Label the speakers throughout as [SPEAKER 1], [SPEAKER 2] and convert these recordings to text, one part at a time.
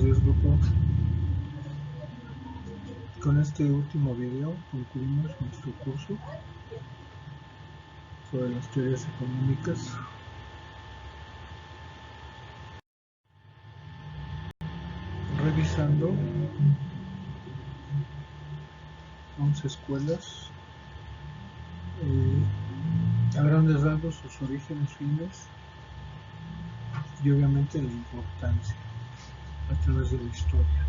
[SPEAKER 1] Buenos días, grupo. Con este último video concluimos nuestro curso sobre las teorías económicas. Revisando 11 escuelas, a grandes rasgos sus orígenes, fines y obviamente la importancia a través de la historia.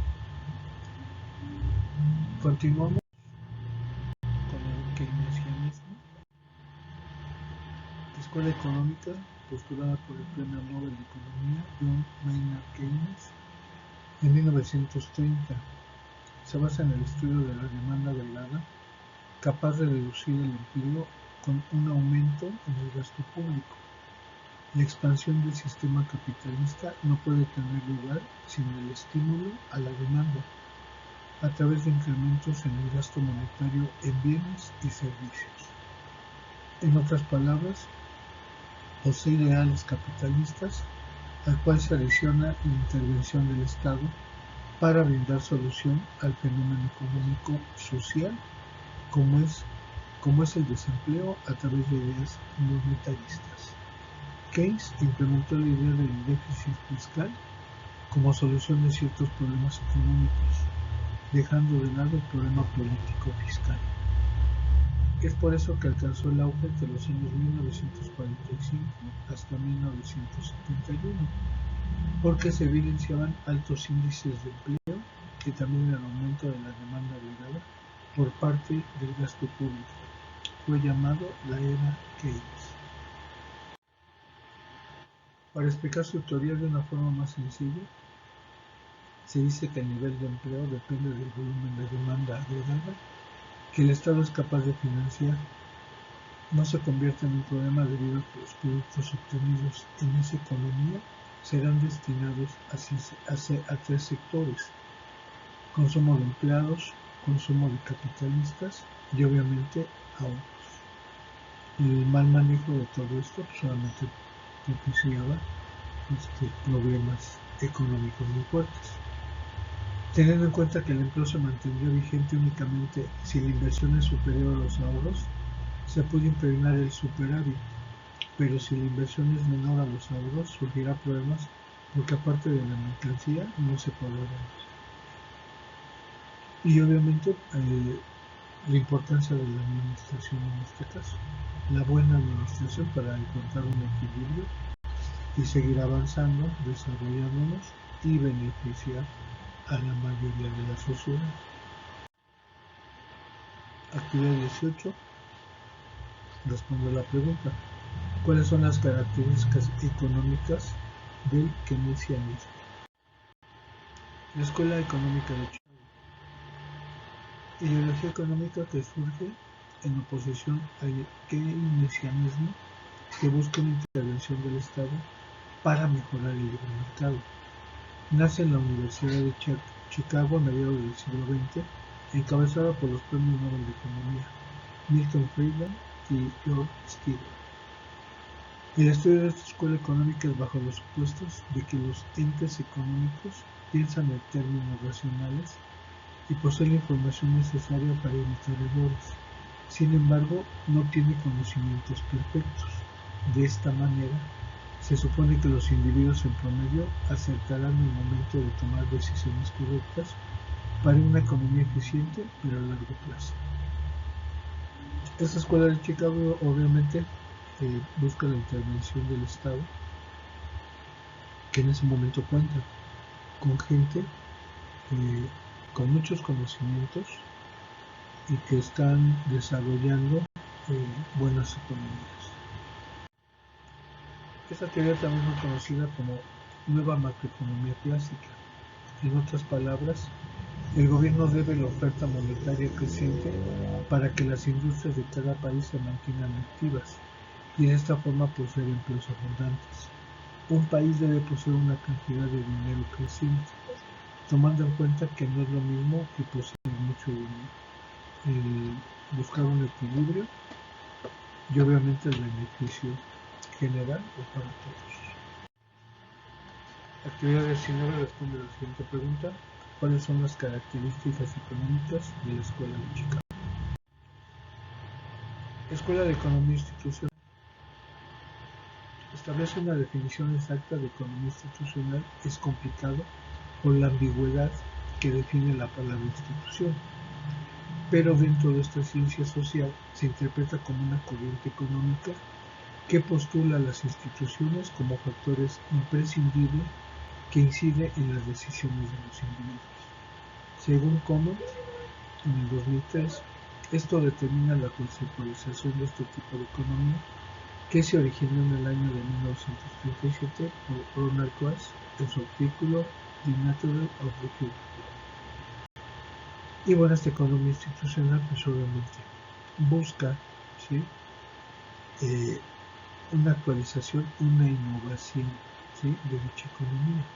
[SPEAKER 1] Continuamos con el keynesianismo, escuela económica postulada por el Premio Nobel de Economía John Maynard Keynes en 1930. Se basa en el estudio de la demanda agregada, capaz de reducir el empleo con un aumento en el gasto público. La expansión del sistema capitalista no puede tener lugar sin el estímulo a la demanda, a través de incrementos en el gasto monetario en bienes y servicios. En otras palabras, posee ideales capitalistas al cual se adiciona la intervención del Estado para brindar solución al fenómeno económico social como es el desempleo a través de ideas monetaristas. Keynes implementó la idea del déficit fiscal como solución de ciertos problemas económicos, dejando de lado el problema político fiscal. Es por eso que alcanzó el auge entre los años 1945 hasta 1971, porque se evidenciaban altos índices de empleo y también el aumento de la demanda agregada por parte del gasto público. Fue llamado la era Keynes. Para explicar su teoría de una forma más sencilla, se dice que el nivel de empleo depende del volumen de demanda agregada que el Estado es capaz de financiar. No se convierte en un problema debido a que los productos obtenidos en esa economía serán destinados a tres sectores: consumo de empleados, consumo de capitalistas y obviamente ahorros. El mal manejo de todo esto solamente propiciaba problemas económicos muy fuertes. Teniendo en cuenta que el empleo se mantendría vigente únicamente si la inversión es superior a los ahorros, se puede impregnar el superávit, pero si la inversión es menor a los ahorros, surgirá problemas porque aparte de la mercancía no se podrá vender. Y obviamente la importancia de la administración en este caso, la buena administración para encontrar un equilibrio y seguir avanzando, desarrollándonos y beneficiar a la mayoría de la sociedad. Actividad 18. Respondo a la pregunta: ¿cuáles son las características económicas del keynesianismo? La Escuela Económica de Chicago. Ideología económica que surge en oposición al keynesianismo, que busca una intervención del Estado para mejorar el libre mercado. Nace en la Universidad de Chicago a mediados del siglo XX, encabezada por los premios Nobel de Economía Milton Friedman y George Stigler. El estudio de esta escuela económica es bajo los supuestos de que los entes económicos piensan en términos racionales y poseen la información necesaria para evitar errores. Sin embargo, no tiene conocimientos perfectos. De esta manera, se supone que los individuos en promedio acertarán en el momento de tomar decisiones correctas para una economía eficiente pero a largo plazo. Esta escuela de Chicago obviamente busca la intervención del Estado, que en ese momento cuenta con gente con muchos conocimientos y que están desarrollando buenas economías. Esta teoría también es conocida como nueva macroeconomía clásica. En otras palabras, el gobierno debe la oferta monetaria creciente para que las industrias de cada país se mantengan activas y de esta forma poseer empleos abundantes. Un país debe poseer una cantidad de dinero creciente, tomando en cuenta que no es lo mismo que poseer mucho dinero. Buscar un equilibrio y obviamente el beneficio general o para todos. Actividad 19 responde a la siguiente pregunta. ¿Cuáles son las características económicas de la Escuela de Chicago? Escuela de Economía Institucional. Establece una definición exacta de economía institucional es complicado por la ambigüedad que define la palabra institución, pero dentro de esta ciencia social se interpreta como una corriente económica que postula a las instituciones como factores imprescindibles que inciden en las decisiones de los individuos. Según Commons, en el 2003, esto determina la conceptualización de este tipo de economía que se originó en el año de 1937 por Ronald Coase en su artículo The Nature of the Human. Y bueno, esta economía institucional pues obviamente busca, ¿sí?, una actualización, una innovación, ¿sí?, de dicha economía.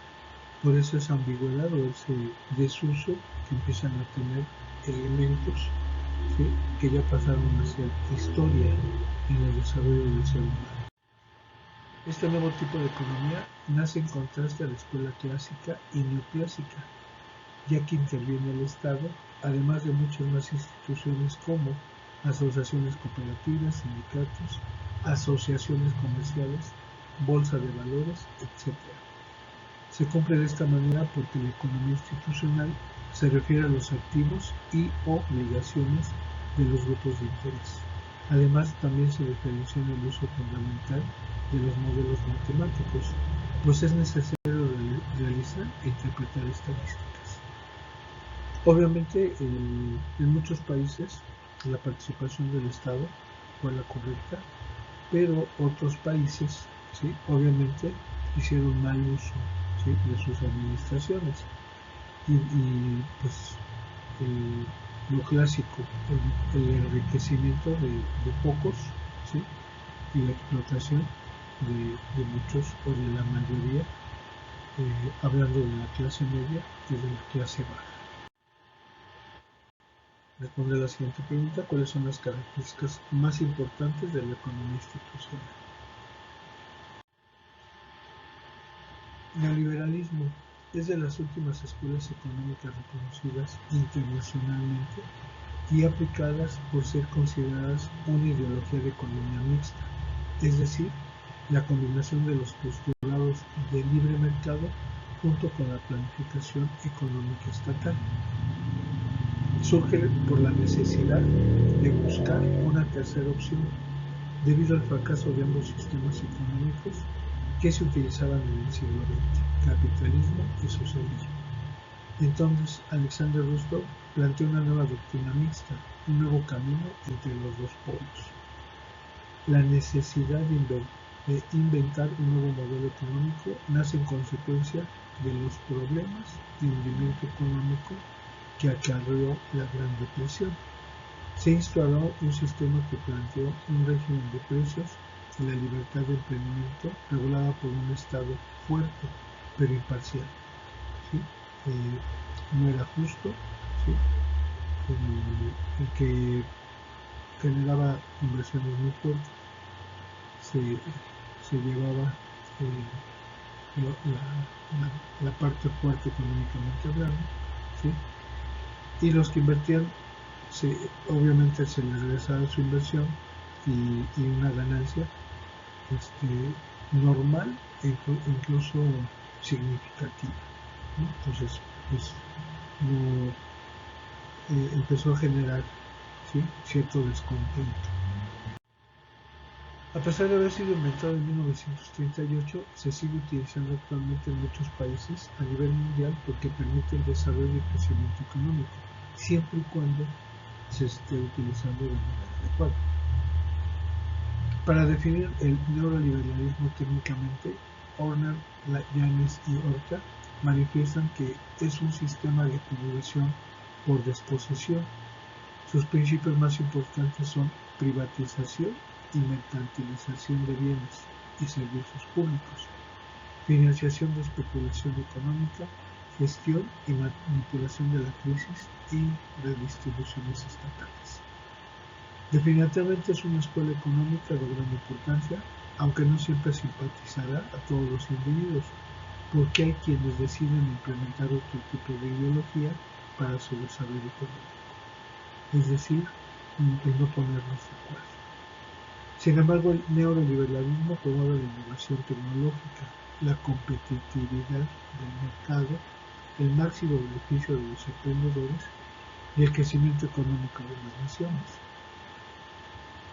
[SPEAKER 1] Por eso esa ambigüedad o ese desuso que empiezan a tener elementos, ¿sí?, que ya pasaron a ser historia en el desarrollo del ser humano. Este nuevo tipo de economía nace en contraste a la escuela clásica y neoclásica, ya que interviene el Estado, además de muchas más instituciones como asociaciones cooperativas, sindicatos, asociaciones comerciales, bolsa de valores, etc. Se cumple de esta manera porque la economía institucional se refiere a los activos y obligaciones de los grupos de interés. Además, también se diferencia en el uso fundamental de los modelos matemáticos, pues es necesario realizar e interpretar estadísticas. Obviamente, en muchos países la participación del Estado fue la correcta, pero otros países, ¿sí?, obviamente hicieron mal uso, ¿sí?, de sus administraciones y pues lo clásico, el enriquecimiento de pocos, ¿sí?, y la explotación de muchos o de la mayoría, hablando de la clase media y de la clase baja. Responde a la siguiente pregunta: ¿cuáles son las características más importantes de la economía institucional? Neoliberalismo es de las últimas escuelas económicas reconocidas internacionalmente y aplicadas por ser consideradas una ideología de economía mixta, es decir, la combinación de los postulados del libre mercado junto con la planificación económica estatal. Surge por la necesidad de buscar una tercera opción debido al fracaso de ambos sistemas económicos que se utilizaban en el siglo XX, capitalismo y socialismo. Entonces, Alexander Roosevelt planteó una nueva doctrina mixta, un nuevo camino entre los dos polos. La necesidad de inventar un nuevo modelo económico nace en consecuencia de los problemas de hundimiento económico que acarreó la Gran Depresión. Se instauró un sistema que planteó un régimen de precios y la libertad de emprendimiento regulada por un Estado fuerte pero imparcial, ¿sí? No era justo, ¿sí?, el que generaba inversiones muy fuertes, se llevaba la parte fuerte económicamente hablando, ¿sí?, y los que invertían obviamente se les regresaba su inversión y una ganancia normal e incluso significativa, ¿no? Entonces pues empezó a generar, ¿sí?, cierto descontento. A pesar de haber sido inventado en 1938, se sigue utilizando actualmente en muchos países a nivel mundial porque permite el desarrollo y crecimiento económico, siempre y cuando se esté utilizando de manera adecuada. Para definir el neoliberalismo técnicamente, Horner, Yanes y Horta manifiestan que es un sistema de acumulación por desposesión. Sus principios más importantes son privatización y mercantilización de bienes y servicios públicos, financiación de especulación económica, gestión y manipulación de la crisis y redistribuciones estatales. Definitivamente es una escuela económica de gran importancia, aunque no siempre simpatizará a todos los individuos, porque hay quienes deciden implementar otro tipo de ideología para su desarrollo económico, es decir, el no ponernos de acuerdo. Sin embargo, el neoliberalismo promueve la innovación tecnológica, la competitividad del mercado, el máximo beneficio de los emprendedores y el crecimiento económico de las naciones,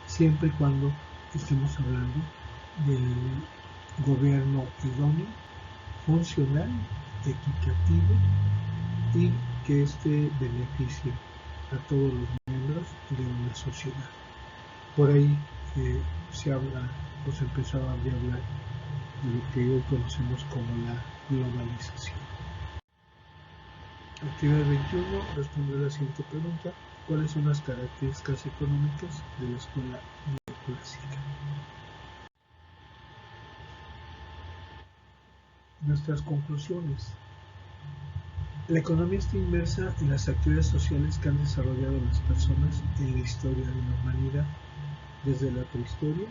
[SPEAKER 1] siempre y cuando estemos hablando del gobierno idóneo, funcional, equitativo y que éste beneficie a todos los miembros de una sociedad. Por ahí se empezaba a hablar de lo que hoy conocemos como la globalización. Actividad 21 responde a la siguiente pregunta: ¿cuáles son las características económicas de la escuela neoclásica? Nuestras conclusiones. La economía está inmersa en las actividades sociales que han desarrollado las personas en la historia de la humanidad, desde la prehistoria,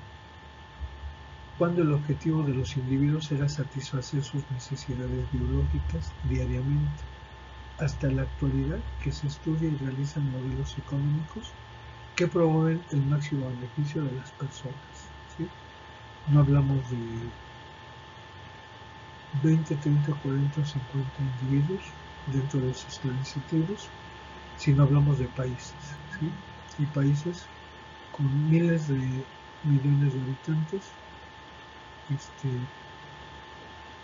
[SPEAKER 1] cuando el objetivo de los individuos era satisfacer sus necesidades biológicas diariamente, hasta la actualidad, que se estudia y realizan modelos económicos que promueven el máximo beneficio de las personas, ¿sí? No hablamos de 20, 30, 40, 50 individuos dentro de esos iniciativos, sino hablamos de países, ¿sí? Y países con miles de millones de habitantes,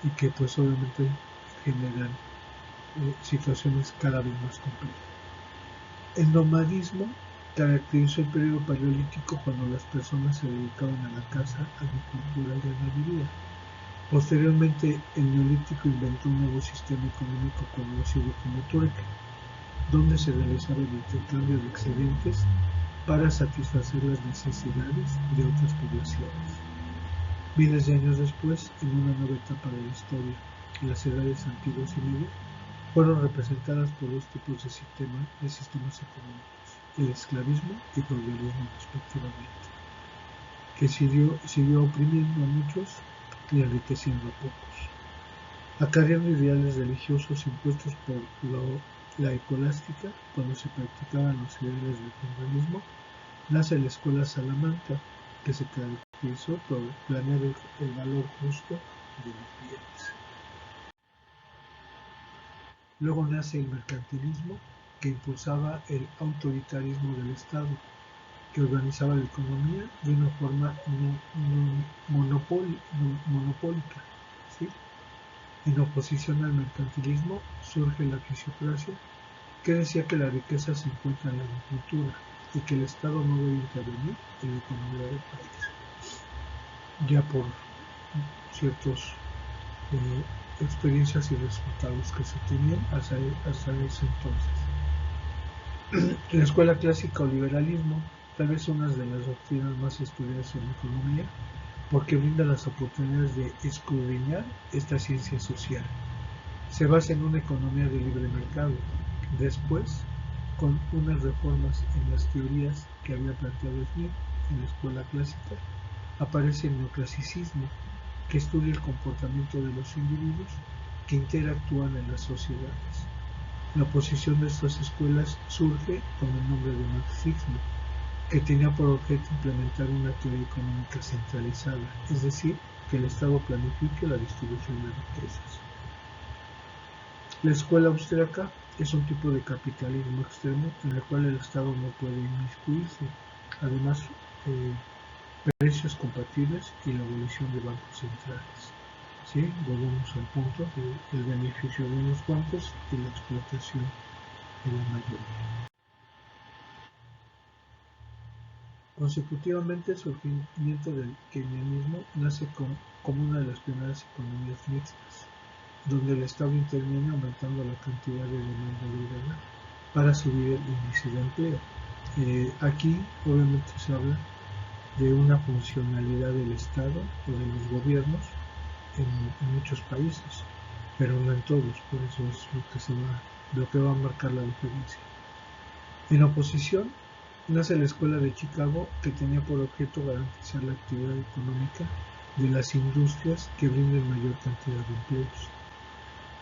[SPEAKER 1] y que pues obviamente generan situaciones cada vez más complejas. El nomadismo caracterizó el periodo paleolítico, cuando las personas se dedicaban a la caza, agricultura y ganadería. Posteriormente, el neolítico inventó un nuevo sistema económico conocido como trueque, donde se realizaba el intercambio de excedentes para satisfacer las necesidades de otras poblaciones. Miles de años después, en una nueva etapa de la historia, las edades antiguas y medias fueron representadas por dos tipos de sistemas económicos: el esclavismo y feudalismo respectivamente, que siguió oprimiendo a muchos y enriqueciendo a pocos. Acarreando ideales religiosos impuestos por la escolástica, cuando se practicaban los ideales del feudalismo, nace la escuela Salamanca, que se caracterizó por planear el valor justo de los bienes. Luego nace el mercantilismo, que impulsaba el autoritarismo del Estado, que organizaba la economía de una forma monopólica, ¿sí? En oposición al mercantilismo surge la fisiocracia, que decía que la riqueza se encuentra en la agricultura y que el Estado no debe intervenir en la economía del país, ya por ciertas experiencias y resultados que se tenían hasta ese entonces. La escuela clásica o liberalismo, tal vez una de las doctrinas más estudiadas en economía, porque brinda las oportunidades de escudriñar esta ciencia social. Se basa en una economía de libre mercado. Después, con unas reformas en las teorías que había planteado Smith en la escuela clásica, aparece el neoclasicismo, que estudia el comportamiento de los individuos que interactúan en las sociedades. La oposición de estas escuelas surge con el nombre de marxismo, que tenía por objeto implementar una teoría económica centralizada, es decir, que el Estado planifique la distribución de riquezas. La escuela austríaca es un tipo de capitalismo extremo en el cual el Estado no puede inmiscuirse. Además, precios compatibles y la abolición de bancos centrales. ¿Sí? Volvemos al punto del beneficio de unos cuantos y la explotación de la mayoría. Consecutivamente, el surgimiento del keynesianismo nace como una de las primeras economías mixtas, donde el Estado interviene aumentando la cantidad de demanda agregada para subir el índice de empleo. Aquí, obviamente, se habla de una funcionalidad del Estado o de los gobiernos en muchos países, pero no en todos, por eso es lo que va a marcar la diferencia. En oposición, nace la Escuela de Chicago, que tenía por objeto garantizar la actividad económica de las industrias que brinden mayor cantidad de empleos.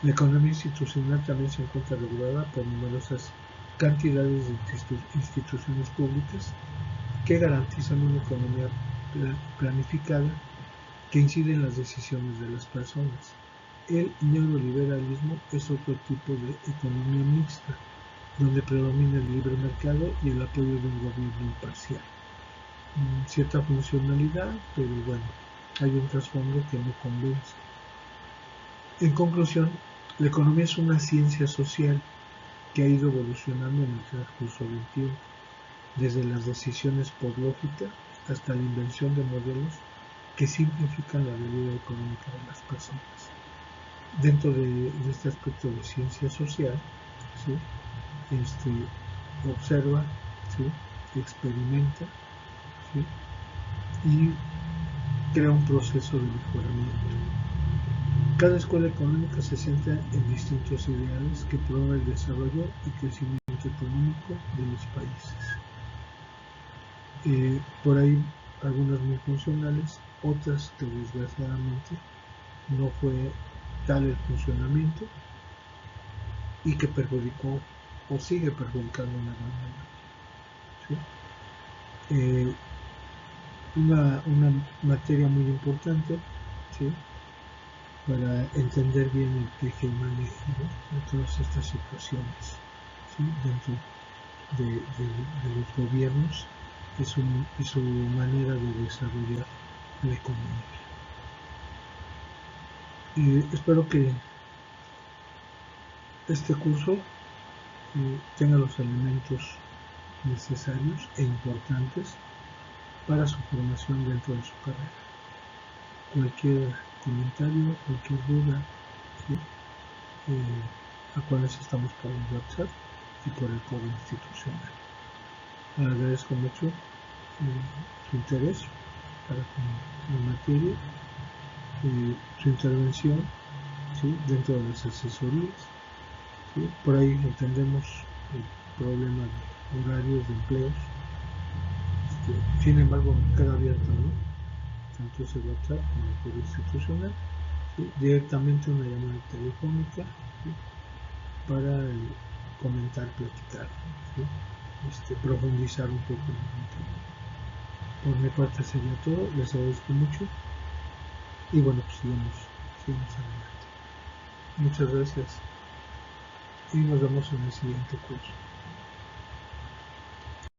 [SPEAKER 1] La economía institucional también se encuentra regulada por numerosas cantidades de instituciones públicas que garantizan una economía planificada que incide en las decisiones de las personas. El neoliberalismo es otro tipo de economía mixta, donde predomina el libre mercado y el apoyo de un gobierno imparcial. Cierta funcionalidad, pero bueno, hay un trasfondo que no convence. En conclusión, la economía es una ciencia social que ha ido evolucionando en el transcurso del tiempo, desde las decisiones por lógica hasta la invención de modelos que simplifican la vida económica de las personas. Dentro de este aspecto de ciencia social, ¿sí? Observa, ¿sí? Experimenta, ¿sí? Y crea un proceso de mejoramiento. Cada escuela económica se centra en distintos ideales que promueven el desarrollo y crecimiento económico de los países. Por ahí algunas muy funcionales, otras que desgraciadamente no fue tal el funcionamiento y que perjudicó o sigue perjudicando una gran manera. ¿Sí? Una materia muy importante, ¿sí? Para entender bien el teje y maneje, ¿no? de todas estas situaciones, ¿sí? Dentro de los gobiernos y su manera de desarrollar la economía. Espero que este curso tenga los elementos necesarios e importantes para su formación dentro de su carrera. Cualquier comentario, cualquier duda, ¿sí? A cuales estamos por el WhatsApp y por el correo institucional. Agradezco mucho su interés para con la materia, su intervención, ¿sí? Dentro de las asesorías. ¿Sí? Por ahí entendemos el problema de horarios de empleos. Sin embargo, queda abierto, ¿no? Tanto ese WhatsApp como el correo institucional, ¿sí? Directamente una llamada telefónica, ¿sí? Para comentar, platicar, ¿sí? Profundizar un poco en el tema. Por mi parte sería todo, les agradezco mucho y bueno, pues sigamos adelante. Muchas gracias y nos vemos en el siguiente curso.